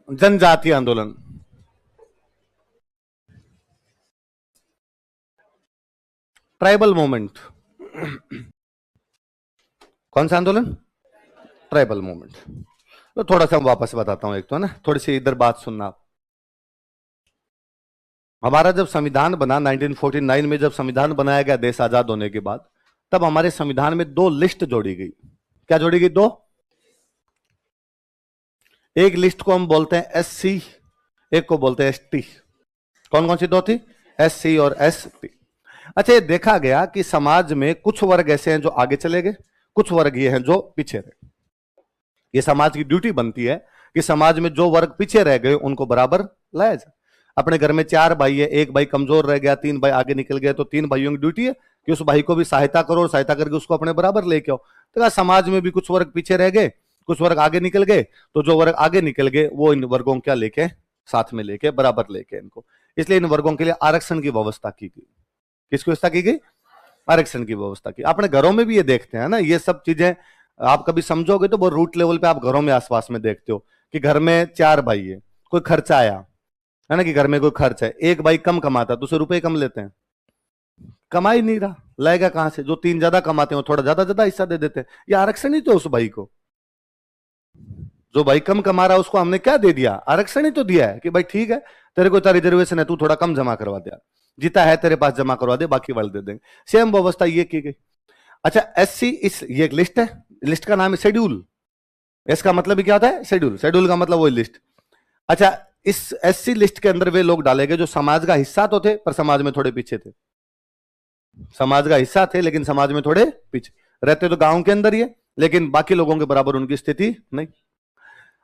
जनजातीय आंदोलन, tribal movement. कौन सा आंदोलन? Tribal movement. तो थोड़ा सा वापस बताता हूं, एक तो है ना, थोड़ी सी इधर बात सुनना। हमारा जब संविधान बना 1949 में, जब संविधान बनाया गया देश आजाद होने के बाद, तब हमारे संविधान में दो लिस्ट जोड़ी गई। क्या जोड़ी गई? दो। एक लिस्ट को हम बोलते हैं एससी, एक को बोलते हैं एसटी। कौन कौन सी दो थी? एससी और एसटी। अच्छा, ये देखा गया कि समाज में कुछ वर्ग ऐसे हैं जो आगे चले गए, कुछ वर्ग ये हैं जो पीछे रहे। ये समाज की ड्यूटी बनती है कि समाज में जो वर्ग पीछे रह गए उनको बराबर लाया जाए। अपने घर में 4 भाई है, एक भाई कमजोर रह गया, 3 भाई आगे निकल गए, तो 3 भाइयों की ड्यूटी है कि उस भाई को भी सहायता करो और सहायता करके उसको अपने बराबर लेके आओ। तो समाज में भी कुछ वर्ग पीछे रह गए, कुछ वर्ग आगे निकल गए, तो जो वर्ग आगे निकल गए वो इन वर्गों को क्या लेके साथ में लेके बराबर लेके इनको, इसलिए इन वर्गों के लिए आरक्षण की व्यवस्था की गई। किसकी व्यवस्था की गई? आरक्षण की व्यवस्था की। अपने घरों में भी ये देखते हैं ना, ये सब चीजें आप कभी समझोगे तो वो रूट लेवल पे आप घरों में आसपास में देखते हो कि घर में 4 भाई है, कोई खर्चा आया है ना, कि घर में कोई खर्च है, एक भाई कम कमाता, दूसरे रुपए कम लेते हैं, कमा ही नहीं रहा, लाएगा कहां से? जो 3 ज्यादा कमाते हैं थोड़ा ज्यादा ज्यादा हिस्सा दे देते हैं। ये आरक्षण ही तो उस भाई को, जो भाई कम कमा रहा है उसको हमने क्या दे दिया? आरक्षण ही तो दिया है कि भाई ठीक है, तेरे को इतना रिजर्वेशन है, तू थोड़ा कम जमा करवा दे, जितना है तेरे पास जमा करवा दे, बाकी वाले दे देंगे। सेम व्यवस्था ये की गई। अच्छा, एससी, इस ये एक लिस्ट है, लिस्ट का नाम है शेड्यूल। इसका मतलब भी क्या होता है? शेड्यूल। शेड्यूल का मतलब वही लिस्ट। अच्छा, इस एससी लिस्ट के अंदर वे लोग डाले गए जो समाज का हिस्सा तो थे पर समाज में थोड़े पीछे थे। समाज का हिस्सा थे लेकिन समाज में थोड़े पीछे, रहते तो गांव के अंदर ही है लेकिन बाकी लोगों के बराबर उनकी स्थिति नहीं।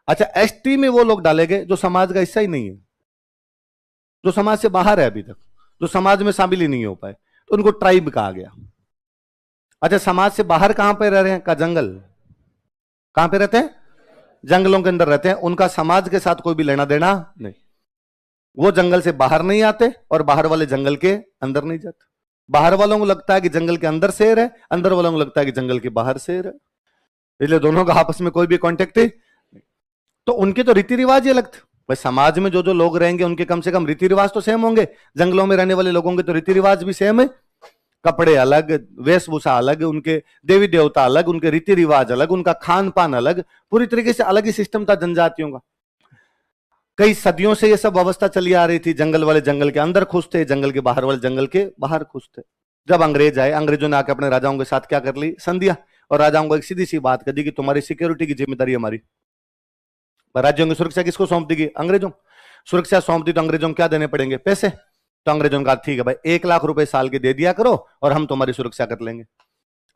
अच्छा, एसटी में वो लोग डाले गए जो समाज का हिस्सा ही नहीं है, जो समाज से बाहर है अभी तक, जो समाज में शामिल ही नहीं हो पाए, तो उनको ट्राइब कहा गया। अच्छा, समाज से बाहर कहां पे रह रहे हैं? का जंगल। कहां पे रहते हैं? जंगलों के अंदर रहते हैं, उनका समाज के साथ कोई भी लेना देना नहीं। वो जंगल से बाहर नहीं आते और बाहर वाले जंगल के अंदर नहीं जाते। बाहर वालों को लगता है कि जंगल के अंदर शेर है, अंदर वालों को लगता है कि जंगल के बाहर शेर है, इसलिए दोनों का आपस में कोई भी कॉन्टेक्ट नहीं। तो उनके तो रीति रिवाज ही अलग थे भाई। समाज में जो जो लोग रहेंगे उनके कम से कम रीति रिवाज तो सेम होंगे। जंगलों में रहने वाले लोगों के तो रीति रिवाज भी सेम है, कपड़े अलग, वेशभूषा अलग, उनके देवी देवता अलग, उनके रीति रिवाज अलग, उनका खान पान अलग, पूरी तरीके से अलग ही सिस्टम था जनजातियों का। कई सदियों से ये सब व्यवस्था चली आ रही थी। जंगल वाले जंगल के अंदर खुश थे, जंगल के बाहर वाले जंगल के बाहर खुश थे। जब अंग्रेज आए, अंग्रेजों ने आके अपने राजाओं के साथ क्या कर ली? संधियां। और राजाओं को एक सीधी सी बात कर दी कि तुम्हारी सिक्योरिटी की जिम्मेदारी हमारी। राज्यों की सुरक्षा किसको सौंप दी गई? अंग्रेजों। सुरक्षा सौंप दी तो अंग्रेजों को क्या देने पड़ेंगे? पैसे। तो अंग्रेजों ने कहा ठीक है भाई, 1,00,000 रुपए साल के दे दिया करो और हम तुम्हारी सुरक्षा कर लेंगे।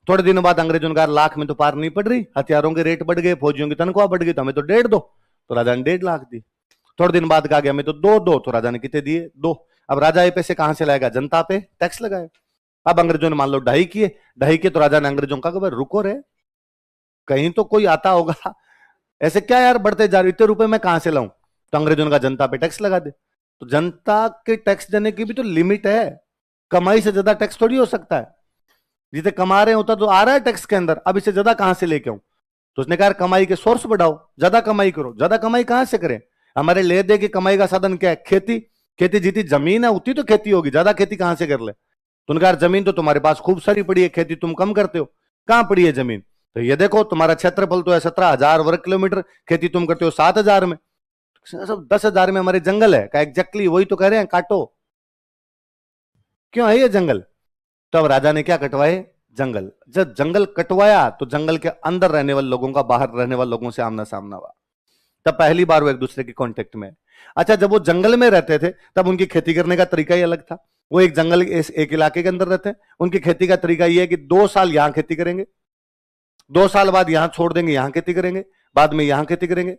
थोड़े दिनों बाद अंग्रेजों ने कहा लाख में तो पार नहीं पड़ रही, हथियारों के रेट बढ़ गए, फौजियों की तनख्वाह बढ़ गई, तो हमें तो 1.5 दो। तो राजा ने 1.5 लाख दी। थोड़े दिन बाद कहा गया हमें तो 2 दो, तो राजा ने कितने दिए? 2। अब राजा ये पैसे कहां से लाएगा? जनता पे टैक्स लगाए। अब अंग्रेजों ने मान लो 2.5 किए, 2.5 किए, तो राजा ने अंग्रेजों का कहा रुको रे, कहीं तो कोई आता होगा, ऐसे क्या यार बढ़ते जा रहे, इतने रुपए मैं कहां से लाऊं? तो अंग्रेजों ने कहा जनता पे टैक्स लगा दे। तो जनता के टैक्स देने की भी तो लिमिट है, कमाई से ज्यादा टैक्स थोड़ी हो सकता है। जितने कमा रहे होता तो आ रहा है टैक्स के अंदर, अब इससे ज्यादा कहां से लेके आऊं? तो उसने कहा कमाई के सोर्स बढ़ाओ, ज्यादा कमाई करो। ज्यादा कमाई कहां से करें? हमारे ले दे की कमाई का साधन क्या है? खेती। खेती जितनी जमीन है उतनी तो खेती होगी, ज्यादा खेती कहां से कर ले? तो उनका जमीन तो तुम्हारे पास खूब सारी पड़ी है, खेती तुम कम करते हो, कहां पड़ी है जमीन? तो ये देखो तुम्हारा क्षेत्रफल तो है 17,000 वर्ग किलोमीटर, खेती तुम करते हो 7,000 में, सब 10,000 में हमारे जंगल है का एग्जैक्टली वही तो कह रहे हैं, काटो। क्यों है ये जंगल? तो अब राजा ने क्या कटवाए? जंगल। जब जंगल कटवाया तो जंगल के अंदर रहने वाले लोगों का बाहर रहने वाले लोगों से आमना सामना हुआ, तब पहली बार वो एक दूसरे के कांटेक्ट में। अच्छा, जब वो जंगल में रहते थे तब उनकी खेती करने का तरीका ही अलग था। वो एक जंगल एक इलाके के अंदर रहते हैं, उनकी खेती का तरीका ये है कि 2 साल यहां खेती करेंगे, 2 साल बाद यहां छोड़ देंगे, यहां खेती करेंगे, बाद में यहां खेती करेंगे।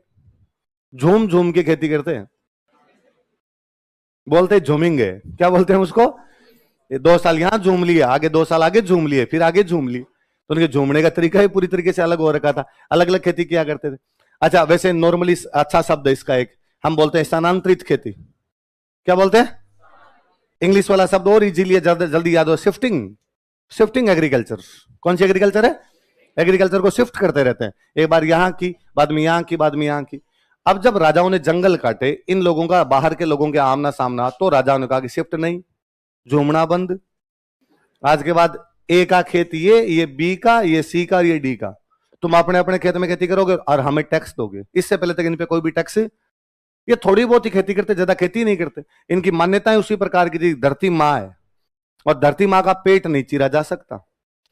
झूम झूम के खेती करते हैं, बोलते झूमेंगे, क्या बोलते हैं उसको? 2 साल यहां झूम लिए, आगे 2 साल आगे झूम लिए, फिर आगे झूम लिए। तो उनके झूमने का तरीका ही पूरी तरीके से अलग हो रखा था, अलग अलग खेती किया करते थे। अच्छा, वैसे नॉर्मली अच्छा शब्द है इसका एक, हम बोलते हैं स्थानांतरित खेती। क्या बोलते हैं? इंग्लिश वाला शब्द और इजीली जल्दी याद हो, शिफ्टिंग। Shifting agriculture. कौन सी एग्रीकल्चर है? एग्रीकल्चर को शिफ्ट करते रहते हैं, एक बार यहां की, बाद में यहां की, बाद में यहां की। अब जब राजाओं ने जंगल काटे, इन लोगों का बाहर के लोगों के आमना सामना, तो राजाओं ने कहा कि शिफ्ट नहीं, झूमना बंद। आज के बाद ए का खेत ये बी का, ये सी का, ये डी का, तुम अपने अपने खेत में खेती करोगे और हमें टैक्स दोगे। इससे पहले तक इन पे कोई भी टैक्स, ये थोड़ी बहुत ही खेती करते, ज्यादा खेती नहीं करते। इनकी मान्यताएं उसी प्रकार की थी, धरती माँ है और धरती माँ का पेट नहीं चीरा जा सकता,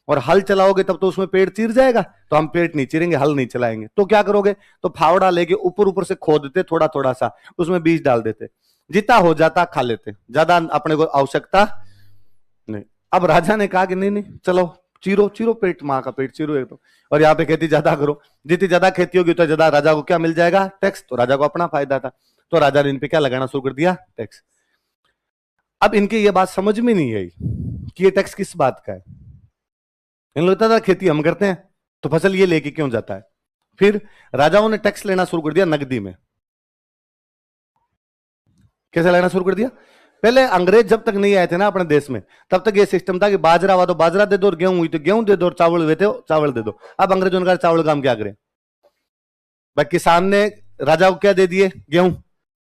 और हल चलाओगे तब तो उसमें पेट चीर जाएगा, तो हम पेट नहीं चीरेंगे, हल नहीं चलाएंगे। तो क्या करोगे, तो फावड़ा लेके ऊपर ऊपर से खोद देते, थोड़ा थोड़ा सा उसमें बीज डाल देते, जितना हो जाता खा लेते, ज्यादा अपने को आवश्यकता नहीं। अब राजा ने कहा कि नहीं नहीं, चलो चीरो चीरो पेट, माँ का पेट चीरो एक तो, और यहाँ पे खेती ज्यादा करो, जितनी ज्यादा खेती होगी तो ज्यादा राजा को क्या मिल जाएगा, टैक्स। तो राजा को अपना फायदा था, तो राजा ने इन पे क्या लगाना शुरू कर दिया, टैक्स। अब इनकी ये बात समझ में नहीं आई कि ये टैक्स किस बात का है। इन लगता था खेती हम करते हैं तो फसल ये लेके क्यों जाता है। फिर राजाओं ने टैक्स लेना शुरू कर दिया नकदी में। कैसे लेना शुरू कर दिया, पहले अंग्रेज जब तक नहीं आए थे ना अपने देश में, तब तक ये सिस्टम था कि बाजरा हुआ तो बाजरा दे दो, और गेहूं हुई तो गेहूं दे दो, और चावल हुए थे चावल दे दो। अब अंग्रेजों ने कहा चावल का हम क्या करें, भाई किसान ने राजा को क्या दे दिए, गेहूं।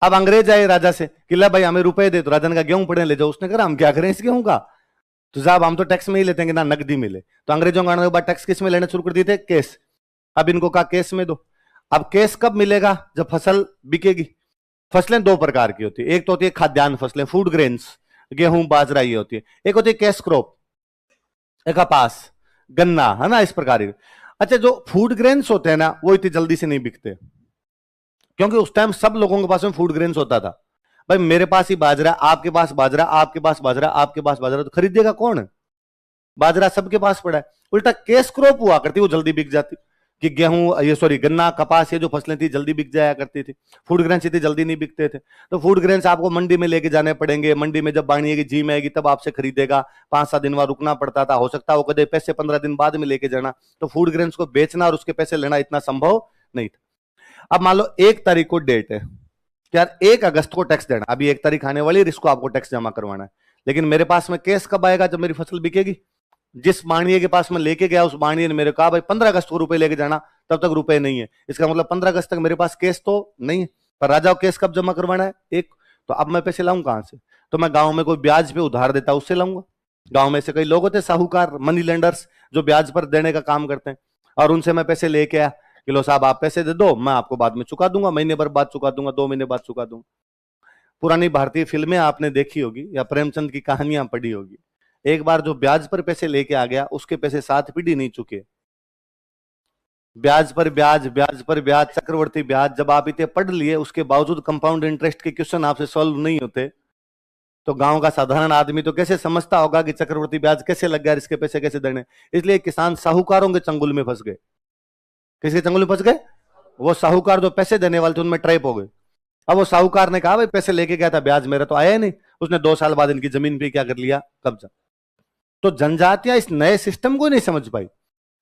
अब अंग्रेज आए राजा से कि ला भाई हमें रुपए दे, तो राजा ने कहा गेहूं पड़े ले जाओ। उसने कहा हम क्या करें इस गेहूं का, तो साहब हम तो टैक्स में ही लेते हैं ना नकदी मिले। तो अंग्रेजों का बाद टैक्स किस में लेना शुरू कर दिए थे, केस। अब इनको कहा केस में दो। अब केस कब मिलेगा, जब फसल बिकेगी। फसलें दो प्रकार की होती है, एक तो होती है खाद्यान्न फसलें, फूड ग्रेन्स, गेहूं बाजरा ये होती है। एक होती है कैश क्रॉप, कपास गन्ना, है ना, इस प्रकार की। अच्छा, जो फूड ग्रेन्स होते हैं ना, वो इतनी जल्दी से नहीं बिकते, क्योंकि उस टाइम सब लोगों के पास में फूड ग्रेन्स होता था। भाई मेरे पास ही बाजरा, आपके पास बाजरा, आपके पास बाजरा, आपके पास बाजरा, तो खरीदेगा कौन, बाजरा सबके पास पड़ा है। उल्टा कैश क्रॉप हुआ करती, वो जल्दी बिक जाती, कि गेहूं ये सॉरी गन्ना कपास ये जो फसलें थी जल्दी बिक जाया करती थी। फूड ग्रेन्स इतनी जल्दी नहीं बिकते थे, तो फूड ग्रेन्स आपको मंडी में लेके जाने पड़ेंगे, मंडी में जब बाणी की जीम आएगी तब आपसे खरीदेगा, 5-7 दिन वहां रुकना पड़ता था, हो सकता है वो कदे पैसे 15 दिन बाद में लेके जाना। तो फूड ग्रेन्स को बेचना और उसके पैसे लेना इतना संभव नहीं था। अब मान लो 1 तारीख को डेट है कि यार 1 अगस्त को टैक्स देना, अभी 1 तारीख आने वाली है, इसको आपको टैक्स जमा करवाना है। लेकिन मेरे पास में केस कब आएगा, जब मेरी फसल बिकेगी। जिस बाणिये के पास में लेके गया, उस बाणिये ने मेरे कहा भाई 15 अगस्त को रुपए लेके जाना, तब तक रुपए नहीं है। इसका मतलब 15 अगस्त तक मेरे पास केस तो नहीं है। पर राजा को केस कब जमा करवाना है, 1। तो अब मैं पैसे लाऊं कहां से, तो मैं गांव में कोई ब्याज पे उधार देता उससे लाऊंगा। गांव में से कई लोग होते साहूकार, मनी लेंडर्स, जो ब्याज पर देने का काम करते हैं, और उनसे मैं पैसे लेके आया कि लो साहब आप पैसे दे दो, मैं आपको बाद में चुका दूंगा, महीने भर बाद चुका दूंगा, 2 महीने बाद चुका दूंगा। पुरानी भारतीय फिल्में आपने देखी होगी या प्रेमचंद की कहानियां पढ़ी होगी। एक बार जो ब्याज पर पैसे लेके आ गया, उसके पैसे 7 पीढ़ी नहीं चुके। ब्याज पर ब्याज, ब्याज पर ब्याज, चक्रवर्ती ब्याज, जब आप इतने पढ़ लिए उसके बावजूद कंपाउंड इंटरेस्ट के क्वेश्चन आपसे सॉल्व नहीं होते, तो गांव का साधारण आदमी तो कैसे समझता होगा कि चक्रवर्ती ब्याज कैसे लग गया, इसके पैसे कैसे देने। इसलिए किसान साहूकारों के चंगुल में फंस गए। किसके चंगुल में फंस गए, वो साहूकार जो पैसे देने वाले थे उनमें ट्रैप हो गए। अब वो साहूकार ने कहा भाई पैसे लेके गया था, ब्याज मेरा तो आया ही नहीं। उसने 2 साल बाद इनकी जमीन पे क्या कर लिया, कब्जा। तो जनजातियां इस नए सिस्टम को नहीं समझ पाई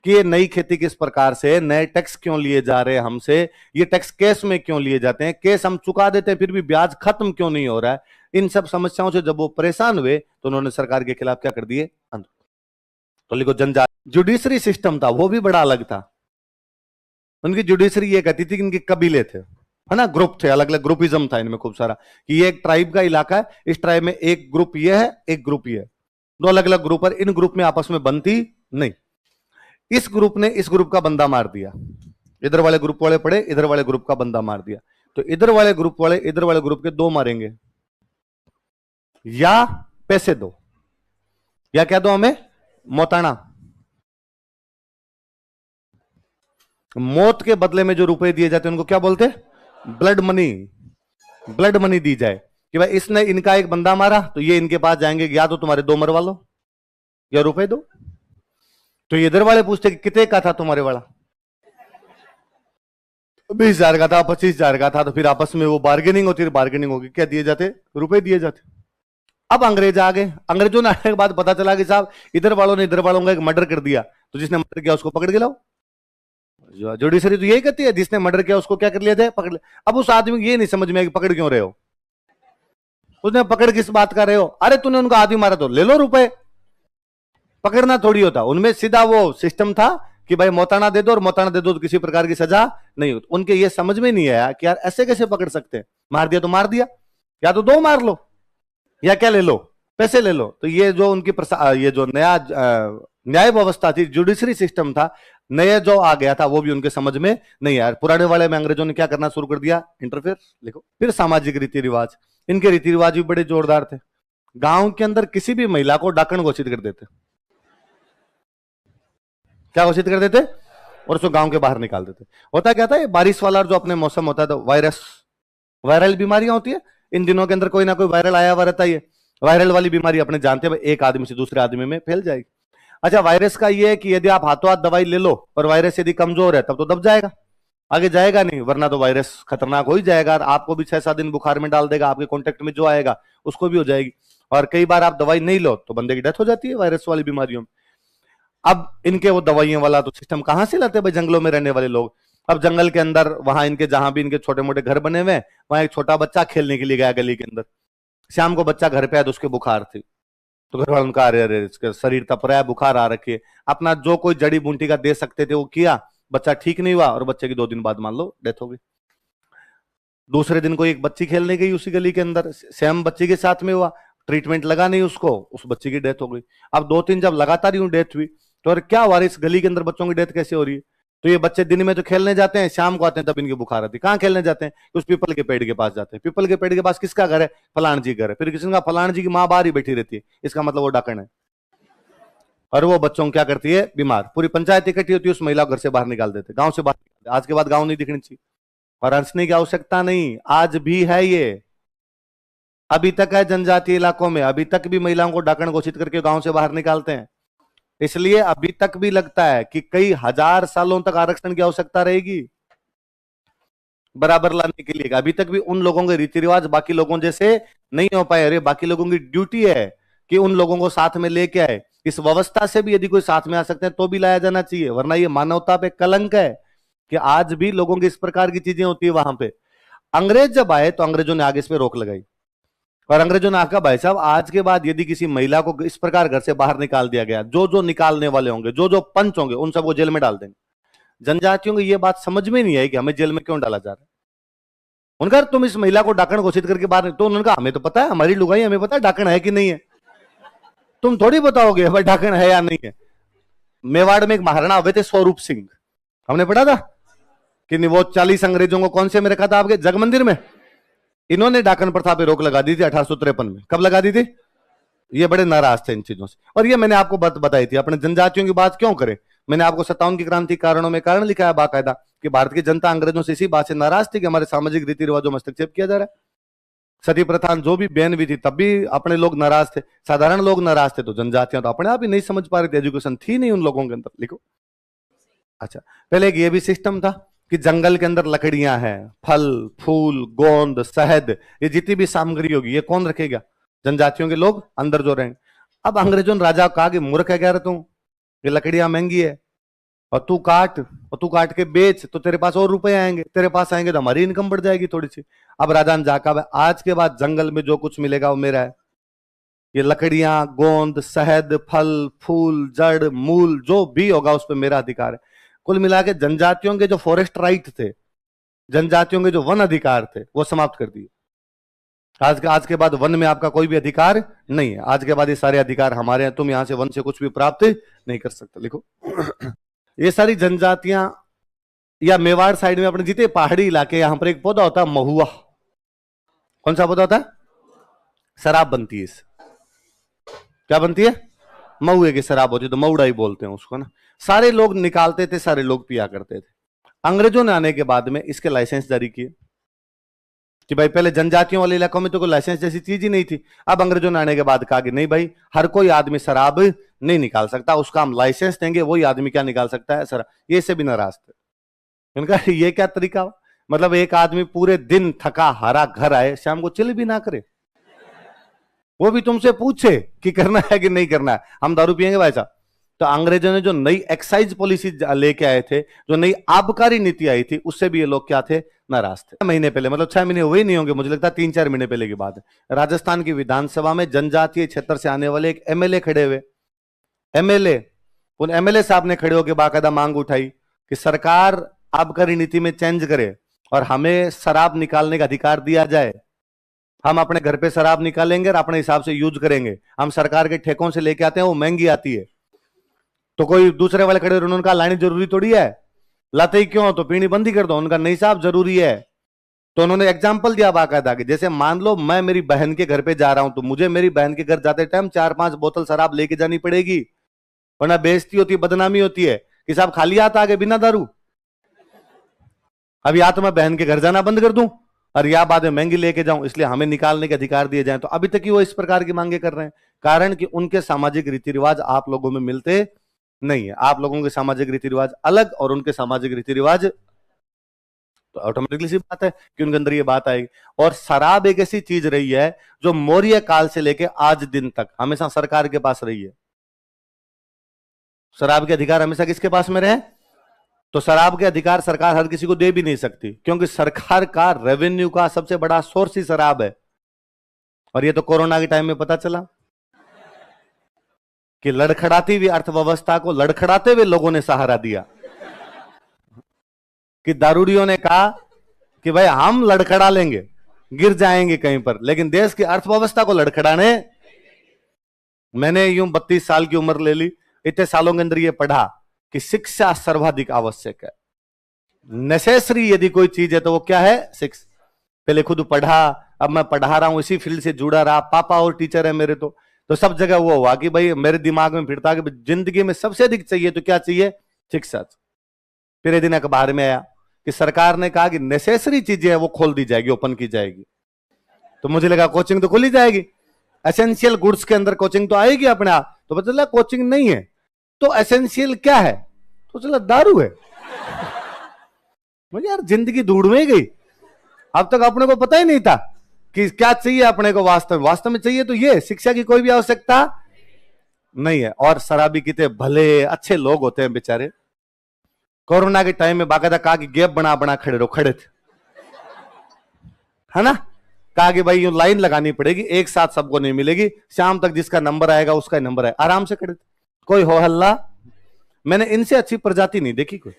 कि ये नई खेती किस प्रकार से, नए टैक्स क्यों लिए जा रहे हैं हमसे, ये टैक्स केस में क्यों लिए जाते हैं, केस हम चुका देते हैं फिर भी ब्याज खत्म क्यों नहीं हो रहा है। इन सब समस्याओं से जब वो परेशान हुए तो उन्होंने सरकार के खिलाफ क्या कर दिए, तो लिखो जनजाति। जुडिशरी सिस्टम था वो भी बड़ा अलग था। उनकी जुडिशरी ये कहती थी कि इनके कबीले थे, है ना, ग्रुप थे, अलग अलग ग्रुपिज्म था इनमें खूब सारा, कि ये एक ट्राइब का इलाका है, इस ट्राइब में एक ग्रुप ये है, एक ग्रुप ये है, 2 अलग अलग ग्रुप है, इन ग्रुप में आपस में बनती नहीं। इस ग्रुप ने इस ग्रुप का बंदा मार दिया, इधर वाले ग्रुप वाले पड़े, इधर वाले ग्रुप का बंदा मार दिया, तो इधर वाले ग्रुप वाले इधर वाले ग्रुप के 2 मारेंगे, या पैसे दो, या क्या दो हमें, मौताना। मौत के बदले में जो रुपए दिए जाते हैं उनको क्या बोलते हैं, ब्लड मनी। ब्लड मनी दी जाए कि भाई इसने इनका एक बंदा मारा तो ये इनके पास जाएंगे, या तो तुम्हारे 2 मरवा लो या रुपए दो। तो ये इधर वाले पूछते कि कितने का था तुम्हारे वाला, 20,000 का था, 25,000 का था, तो फिर आपस में वो बार्गेनिंग होती है, बार्गेनिंग होगी, क्या दिए जाते, रुपए दिए जाते। अब अंग्रेज आ गए, अंग्रेजों ने आने के बाद पता चला कि साहब इधर वालों ने इधर वालों का एक मर्डर कर दिया, तो जिसने मर्डर किया उसको पकड़ के लाओ। जुडिशरी तो यही कहती है, जिसने मर्डर किया उसको क्या कर लिया जाए, पकड़। अब उस आदमी को ये नहीं समझ में आया कि पकड़ क्यों रहे हो, उसने पकड़ किस बात का रहे हो, अरे तूने उनका आदमी मारा तो ले लो रुपए, पकड़ना थोड़ी होता। उनमें सीधा वो सिस्टम था कि भाई मौताना दे दो और मौताना दे दो तो किसी प्रकार की सजा नहीं होती। उनके ये समझ में नहीं आया कि यार ऐसे कैसे पकड़ सकते हैं, मार दिया तो मार दिया, या तो 2 मार लो या क्या ले लो, पैसे ले लो। तो ये जो उनकी ये जो नया न्याय व्यवस्था थी, जुडिशरी सिस्टम था, नया जो आ गया था, वो भी उनके समझ में नहीं आया। पुराने वाले में अंग्रेजों ने क्या करना शुरू कर दिया, इंटरफेयर। लिखो फिर सामाजिक रीति रिवाज, इनके रीति रिवाज भी बड़े जोरदार थे। गांव के अंदर किसी भी महिला को डाकण घोषित कर देते, क्या घोषित कर देते, और उसको गांव के बाहर निकाल देते। होता क्या था, ये बारिश वाला जो अपने मौसम होता है तो वायरल बीमारियां होती है, इन दिनों के अंदर कोई ना कोई वायरल आया हुआ रहता है। वायरल वाली बीमारी अपने जानते हैं, एक आदमी से दूसरे आदमी में फैल जाएगी। अच्छा, वायरस का ये है कि यदि आप हाथों हाथ दवाई ले लो और वायरस यदि कमजोर है तब तो दब जाएगा, आगे जाएगा नहीं, वरना तो वायरस खतरनाक हो ही जाएगा। आपको भी 6-7 दिन बुखार में डाल देगा, आपके कॉन्टेक्ट में जो आएगा उसको भी हो जाएगी। और कई बार आप दवाई नहीं लो तो बंदे की डेथ हो जाती है वायरस वाली बीमारियों में। अब इनके वो दवाइयों वाला तो सिस्टम कहां से लाते भाई, जंगलों में रहने वाले लोग। अब जंगल के अंदर वहां इनके जहां भी इनके छोटे मोटे घर बने हुए, वहां एक छोटा बच्चा खेलने के लिए गया गली के अंदर। शाम को बच्चा घर पे आया तो उसके बुखार थी, तो घर वालों का अरे इसका शरीर तप रहा है, बुखार आ रखी है। अपना जो कोई जड़ी बूटी का दे सकते थे वो किया, बच्चा ठीक नहीं हुआ और बच्चे की 2 दिन बाद मान लो डेथ हो गई। दूसरे दिन कोई एक बच्ची खेलने गई उसी गली के अंदर, सेम बच्ची के साथ में हुआ, ट्रीटमेंट लगा नहीं उसको, उस बच्ची की डेथ हो गई। अब 2-3 जब लगातार यूं डेथ हुई तो क्या हुआ, इस गली के अंदर बच्चों की डेथ कैसे हो रही है। तो ये बच्चे दिन में तो खेलने जाते हैं, शाम को आते हैं तब इनकी बुखार आती है। कहाँ खेलने जाते हैं, उस पीपल के पेड़ के पास जाते हैं। पीपल के पेड़ के पास किसका घर है, फलान जी घर है। फिर किसी का फलान जी की माँ बाहर ही बैठी रहती है, इसका मतलब वो डाकण है। और वो बच्चों को क्या करती है, बीमार। पूरी पंचायत इकट्ठी होती है, उस महिला को घर से बाहर निकाल देते, गांव से बाहर। आज के बाद गांव नहीं दिखनी चाहिए और हंसने की आवश्यकता नहीं, आज भी है ये, अभी तक है जनजातीय इलाकों में, अभी तक भी महिलाओं को डाकण घोषित करके गांव से बाहर निकालते हैं। इसलिए अभी तक भी लगता है कि कई हजार सालों तक आरक्षण की आवश्यकता रहेगी बराबर लाने के लिए। अभी तक भी उन लोगों के रीति रिवाज बाकी लोगों जैसे नहीं हो पाए। अरे बाकी लोगों की ड्यूटी है कि उन लोगों को साथ में लेके आए। इस व्यवस्था से भी यदि कोई साथ में आ सकते हैं तो भी लाया जाना चाहिए, वरना ये मानवता पे कलंक है कि आज भी लोगों की इस प्रकार की चीजें होती है। वहां पे अंग्रेज जब आए तो अंग्रेजों ने आगे इस पे रोक लगाई और अंग्रेजों ने आका भाई साहब आज के बाद यदि किसी महिला को इस प्रकार घर से बाहर निकाल दिया गया, जो जो निकालने वाले होंगे, जो जो पंच होंगे, उन सबको जेल में डाल देंगे। जनजातियों को यह बात समझ में नहीं आई कि हमें जेल में क्यों डाला जा रहा है। उनका तुम इस महिला को डाकण घोषित करके बाहर, तो उन्होंने कहा हमें तो पता है, हमारी लुगाई, हमें पता है डाकण है कि नहीं है, तुम थोड़ी बताओगे भाई डाकण है या नहीं है। मेवाड़ में एक महाराणा हुए थे स्वरूप सिंह, हमने पढ़ा था कि वो 40 अंग्रेजों को कौन से में रखा था आपके जगमंदिर में। इन्होंने डाकन प्रथा पे रोक लगा दी थी 1853 में। कब लगा दी थी, ये बड़े नाराज थे इन चीजों से। और ये मैंने आपको बात बताई थी, अपने जनजातियों की बात क्यों करें। मैंने आपको 57 की क्रांति कारणों में कारण लिखा है बाकायदा कि भारत की जनता अंग्रेजों से इसी बात से नाराज थी कि हमारे सामाजिक रीति रिवाजों में हस्तक्षेप किया जा रहा है। सती प्रथा जो भी बैन हुई थी तब भी अपने लोग नाराज थे, साधारण लोग नाराज थे, तो जनजातियां तो अपने आप ही नहीं समझ पा रही थी, एजुकेशन थी नहीं उन लोगों के अंदर। लिखो अच्छा, पहले एक ये भी सिस्टम था कि जंगल के अंदर लकड़ियां हैं, फल फूल गोंद शहद, ये जितनी भी सामग्री होगी ये कौन रखेगा, जनजातियों के लोग अंदर जो रहेंगे। अब अंग्रेजों ने राजा को कहा कि मूर्ख है क्या रे तू, ये लकड़ियां महंगी है और तू काट के बेच तो तेरे पास और रुपए आएंगे, तेरे पास आएंगे तो हमारी इनकम बढ़ जाएगी थोड़ी सी। अब राजा ने जाका आज के बाद जंगल में जो कुछ मिलेगा वो मेरा है, ये लकड़ियां गोंद शहद फल फूल जड़ मूल जो भी होगा उस पर मेरा अधिकार है। कुल मिला के जनजातियों के जो फॉरेस्ट राइट थे, जनजातियों के जो वन अधिकार थे वो समाप्त कर दिए। आज के बाद वन में आपका कोई भी अधिकार नहीं है, आज के बाद ये सारे अधिकार हमारे हैं, तुम यहां से वन से कुछ भी प्राप्त नहीं कर सकते। लिखो ये सारी जनजातियां, या मेवाड़ साइड में अपने जितने पहाड़ी इलाके, यहां पर एक पौधा होता है महुआ। कौन सा पौधा होता है, शराब बनती है इससे। क्या बनती है, महुए की शराब होती है, तो मऊड़ा ही बोलते हैं उसको ना। सारे लोग निकालते थे, सारे लोग पिया करते थे। अंग्रेजों ने आने के बाद में इसके लाइसेंस जारी किए कि भाई पहले जनजातियों वाले इलाकों में तो कोई लाइसेंस जैसी चीज ही नहीं थी। अब अंग्रेजों ने आने के बाद कहा कि नहीं भाई, हर कोई आदमी शराब नहीं निकाल सकता, उसका हम लाइसेंस देंगे, वही आदमी क्या निकाल सकता है शराब। ये से भी नाराज थे, उनका ये क्या तरीका, मतलब एक आदमी पूरे दिन थका हारा घर आए, शाम को चिल भी ना करे, वो भी तुमसे पूछे कि करना है कि नहीं करना है, हम दारू पियेंगे भाई साहब। तो अंग्रेजों ने जो नई एक्साइज पॉलिसी लेके आए थे, जो नई आबकारी नीति आई थी, उससे भी ये लोग क्या थे, नाराज थे। महीने पहले, मतलब 6 महीने हुए नहीं होंगे, मुझे लगता है 3-4 महीने पहले की बात है, राजस्थान की विधानसभा में जनजातीय क्षेत्र से आने वाले एक एमएलए खड़े हुए। एमएलए उन एमएलए साहब ने खड़े होकर बाकायदा मांग उठाई कि सरकार आबकारी नीति में चेंज करे और हमें शराब निकालने का अधिकार दिया जाए। हम अपने घर पे शराब निकालेंगे और अपने हिसाब से यूज करेंगे। हम सरकार के ठेकों से लेके आते हैं, वो महंगी आती है। तो कोई दूसरे वाले खड़े उन्होंने कहा लानी जरूरी थोड़ी है, लाते ही क्यों, तो पीनी बंद ही कर दो। उनका नहीं साहब जरूरी है। तो उन्होंने एग्जाम्पल दिया बाकायदा कि जैसे मान लो मैं मेरी बहन के घर पे जा रहा हूं तो मुझे मेरी बहन के घर जाते टाइम 4-5 बोतल शराब लेके जानी पड़ेगी, वरना बेइज्जती होती है, बदनामी होती है कि साहब खाली हाथ आगे बिना दारू। अब या तो मैं बहन के घर जाना बंद कर दूं और या बाद में महंगी लेके जाऊं, इसलिए हमें निकालने के अधिकार दिए जाएं। तो अभी तक ही वो इस प्रकार की मांगे कर रहे हैं, कारण कि उनके सामाजिक रीति रिवाज आप लोगों में मिलते नहीं है। आप लोगों के सामाजिक रीति रिवाज अलग और उनके सामाजिक रीति रिवाज, तो ऑटोमेटिकली सी बात है कि उनके अंदर ये बात आएगी। और शराब एक ऐसी चीज रही है जो मौर्य काल से लेके आज दिन तक हमेशा सरकार के पास रही है। शराब के अधिकार हमेशा किसके पास में रहे? तो शराब के अधिकार सरकार हर किसी को दे भी नहीं सकती, क्योंकि सरकार का रेवेन्यू का सबसे बड़ा सोर्स ही शराब है। और ये तो कोरोना के टाइम में पता चला कि लड़खड़ाती हुई अर्थव्यवस्था को लड़खड़ाते हुए लोगों ने सहारा दिया, कि दारूडियों ने कहा कि भाई हम लड़खड़ा लेंगे, गिर जाएंगे कहीं पर, लेकिन देश की अर्थव्यवस्था को लड़खड़ाने। मैंने यूं 32 साल की उम्र ले ली, इतने सालों के अंदर ये पढ़ा कि शिक्षा सर्वाधिक आवश्यक है। नेसेसरी यदि कोई चीज है तो वो क्या है? शिक्षा। पहले खुद पढ़ा, अब मैं पढ़ा रहा हूं, इसी फील्ड से जुड़ा रहा, पापा और टीचर है मेरे, तो सब जगह वो हुआ कि भाई मेरे दिमाग में फिरता कि जिंदगी में सबसे अधिक चाहिए तो क्या चाहिए? शिक्षा। फिर एक दिन अखबार में आया कि सरकार ने कहा कि नेसेसरी चीजें है वो खोल दी जाएगी, ओपन की जाएगी। तो मुझे लगा कोचिंग तो खुली जाएगी, एसेंशियल गुड्स के अंदर कोचिंग तो आएगी अपने आप। तो पता चला कोचिंग नहीं है, तो एसेंशियल क्या है? तो चला दारू है। मुझे यार जिंदगी धूड़ में गई। अब तक अपने को पता ही नहीं था कि क्या चाहिए अपने को वास्तव में चाहिए तो ये शिक्षा की कोई भी आवश्यकता नहीं है। और शराबी कितने भले अच्छे लोग होते हैं बेचारे। कोरोना के टाइम में बाकायदा कहा कि गैप बना बना खड़े रहो, खड़े थे, है ना। कहा कि भाई यूं लाइन लगानी पड़ेगी, एक साथ सबको नहीं मिलेगी, शाम तक जिसका नंबर आएगा उसका ही नंबर है। आराम से खड़े थे, कोई हो हल्ला। मैंने इनसे अच्छी प्रजाति नहीं देखी कोई।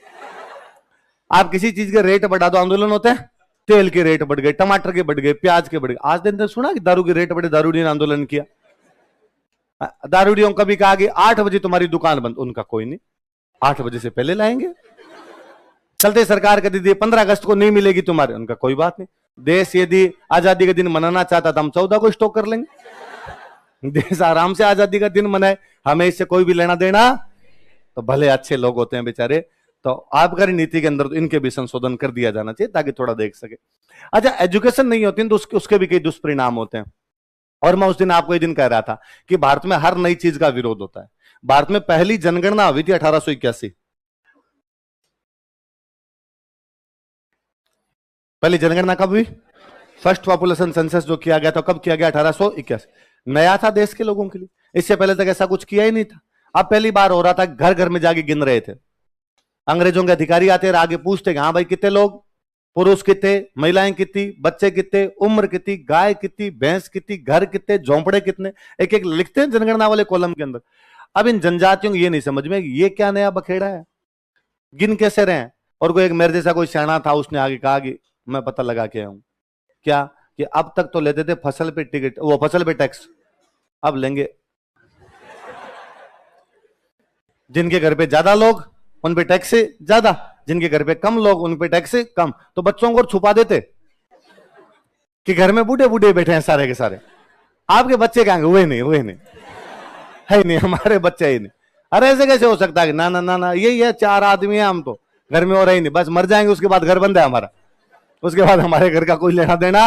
आप किसी चीज के रेट बढ़ा दो, आंदोलन होते हैं। तेल के रेट बढ़ गए, टमाटर के बढ़ गए, प्याज के बढ़ गए। आज दिन तक सुना कि दारू के रेट बढ़े, दारूडियों ने आंदोलन किया। दारूडियों कभी कहा कि 8 बजे तुम्हारी दुकान बंद, उनका कोई नहीं, 8 बजे से पहले लाएंगे। चलते सरकार कह दी 15 अगस्त को नहीं मिलेगी तुम्हारे, उनका कोई बात नहीं। देश यदि आजादी का दिन मनाना चाहता था हम 14 को स्टॉक कर लेंगे। देश आराम से आजादी का दिन मनाए, हमें इससे कोई भी लेना देना। तो भले अच्छे लोग होते हैं बेचारे। तो आबकारी नीति के अंदर तो इनके भी संशोधन कर दिया जाना चाहिए ताकि थोड़ा देख सके। अच्छा, एजुकेशन नहीं होती तो उसके भी कई दुष्परिणाम होते हैं। और मैं उस दिन आपको ये दिन कह रहा था कि भारत में हर नई चीज का विरोध होता है। भारत में पहली जनगणना हुई थी 1881। पहली जनगणना कब हुई? फर्स्ट पॉपुलेशन सेंसस जो किया गया था कब किया गया? 1881। नया था देश के लोगों के लिए, इससे पहले तक ऐसा कुछ किया ही नहीं था। अब पहली बार हो रहा था, घर घर में जाके गिन रहे थे। अंग्रेजों के अधिकारी आते और आगे पूछते कि हाँ भाई कितने लोग, पुरुष कितने, महिलाएं कितनी, बच्चे कितने, उम्र कितनी, गाय कितनी, भैंस कितनी, घर कितने, झोंपड़े कितने, एक एक लिखते हैं जनगणना वाले कॉलम के अंदर। अब इन जनजातियों को ये नहीं समझ में ये क्या नया बखेड़ा है, गिन कैसे रहे। और कोई एक मेरे जैसा कोई सियाना था, उसने आगे कहा कि मैं पता लगा के आया हूं क्या, कि अब तक तो लेते थे फसल पे टिकट, वो फसल पे टैक्स, अब लेंगे जिनके घर पे ज्यादा लोग उन पे टैक्स ज्यादा, जिनके घर पे कम लोग उन पे टैक्स कम। तो बच्चों को छुपा देते कि घर में बूढ़े बूढ़े बैठे हैं सारे के सारे, आपके बच्चे कहेंगे हुए नहीं है नहीं, हमारे बच्चे ही नहीं। अरे ऐसे कैसे हो सकता है? ना ना ना ना, यही है, 4 आदमी है हम तो, घर में हो रही नहीं, बस मर जाएंगे उसके बाद घर बंद है हमारा, उसके बाद हमारे घर का कोई लेना देना।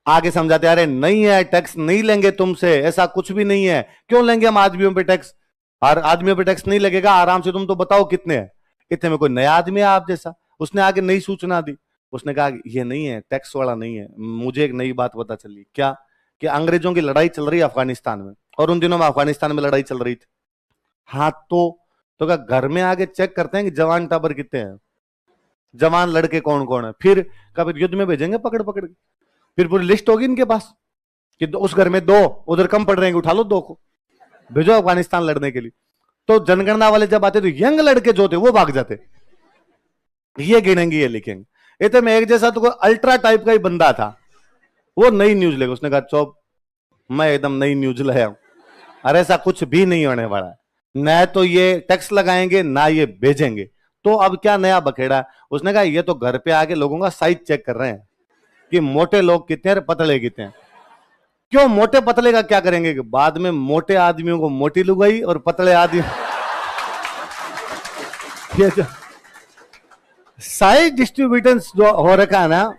आगे समझाते अरे नहीं है, टैक्स नहीं लेंगे तुमसे, ऐसा कुछ भी नहीं है। क्यों लेंगे हम आदमियों पे टैक्स? और आदमियों पे टैक्स नहीं लगेगा, आराम से तुम तो बताओ कितने हैं। इतने में कोई नया आदमी है आप जैसा, उसने आगे नई सूचना दी। उसने कहा कि ये नहीं है, टैक्स वाला नहीं है। मुझे एक नई बात पता चली, क्या, कि अंग्रेजों की लड़ाई चल रही है अफगानिस्तान में, और उन दिनों में अफगानिस्तान में लड़ाई चल रही थी। हाँ तो क्या घर में आगे चेक करते हैं कि जवान टाबर कितने हैं, जवान लड़के कौन कौन है, फिर कभी युद्ध में भेजेंगे पकड़ पकड़ के। फिर पूरी लिस्ट होगी इनके पास कि उस घर में 2, उधर कम पड़ रहे हैं, उठा लो 2 को। भेजो अफगानिस्तान लड़ने के लिए। तो जनगणना वाले जब आते तो यंग लड़के जो थे वो भाग जाते, ये गिनेंगे ये लिखेंगे। इतने में एक जैसा तो कोई अल्ट्रा टाइप का ही बंदा था, वो नई न्यूज लेगा, उसने कहा चौप मैं एकदम नई न्यूज लाया हूं, अरे ऐसा कुछ भी नहीं होने वाला है, न तो ये टैक्स लगाएंगे ना ये भेजेंगे, तो अब क्या नया बखेड़ा। उसने कहा ये तो घर पे आके लोगों का साइज चेक कर रहे हैं कि मोटे लोग कितने हैं पतले कितने हैं। क्यों, मोटे पतले का क्या करेंगे कि बाद में मोटे आदमियों को मोटी लुगाई और पतले आदमी ये जो साइज डिस्ट्रीब्यूटेंस जो हो रखा है ना,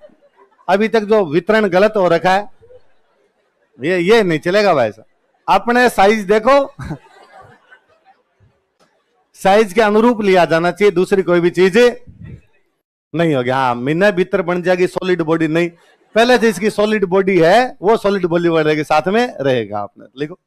अभी तक जो वितरण गलत हो रखा है, ये नहीं चलेगा भाई साहब। अपने साइज देखो, साइज के अनुरूप लिया जाना चाहिए, दूसरी कोई भी चीज नहीं होगी। हाँ मिन्ना भीतर बन जाएगी सॉलिड बॉडी, नहीं, पहले से इसकी सॉलिड बॉडी है, वो सॉलिड बॉडी वाले के साथ में रहेगा। आपने लिखो